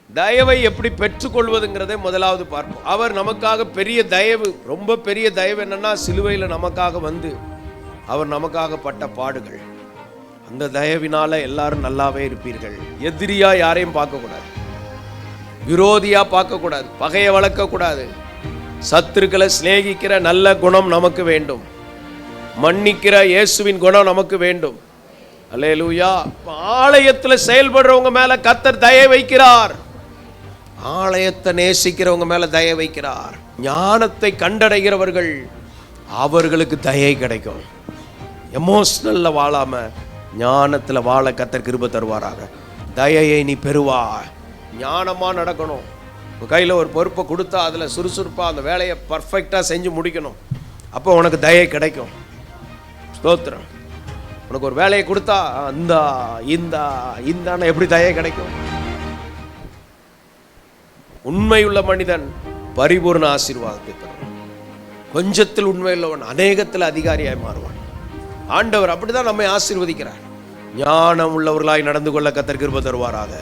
தயவை எப்படி பெற்றுக்கொள்வதுங்கிறதை முதலாவது பார்ப்போம். அவர் நமக்காக பெரிய தயவு, ரொம்ப பெரிய தயவு என்னன்னா, சிலுவையில் நமக்காக வந்து அவர் நமக்காக பட்ட பாடுகள். அந்த தயவினால எல்லாரும் நல்லாவே இருப்பீர்கள். எதிரியா யாரையும் பார்க்கக்கூடாது, விரோதியா பார்க்கக்கூடாது, பகையை வளர்க்கக்கூடாது. சத்துருக்களை சிநேகிக்கிற நல்ல குணம் நமக்கு வேண்டும். மன்னிக்கிற இயேசுவின் குணம் நமக்கு வேண்டும். அல்லேலூயா. ஆலயத்தில் செயல்படுறவங்க மேல கர்த்தர் தயை வைக்கிறார். ஆலயத்தை நேசிக்கிறவங்க மேல தயை வைக்கிறார். ஞானத்தை கண்டடைகிறவர்கள், அவர்களுக்கு தயை கிடைக்கும். எமோஷனல்ல வாழாம ஞானத்தில் வாழ கர்த்தர் கிருபை தருவாராக. தயையை நீ பெறுவாய். ஞானமாக நடக்கணும். உங்கள் கையில் ஒரு பொறுப்பை கொடுத்தா அதில் சுறுசுறுப்பாக அந்த வேலையை பர்ஃபெக்டாக செஞ்சு முடிக்கணும். அப்போ உனக்கு தயை கிடைக்கும். ஸ்தோத்திரம். உனக்கு ஒரு வேலையை கொடுத்தா இந்த எப்படி தயை கிடைக்கும்? உண்மையுள்ள மனிதன் பரிபூர்ண ஆசீர்வாதத்தை பெறுவான். கொஞ்சத்தில் உண்மையுள்ளவன் அநேகத்தில் அதிகாரியாய் மாறுவான். ஆண்டவர் அப்படிதான் நம்மை ஆசீர்வதிக்கிறார். ஞானம் உள்ளவர்களாய் நடந்து கொள்ள கர்த்தர் கிருபை தருவாராக.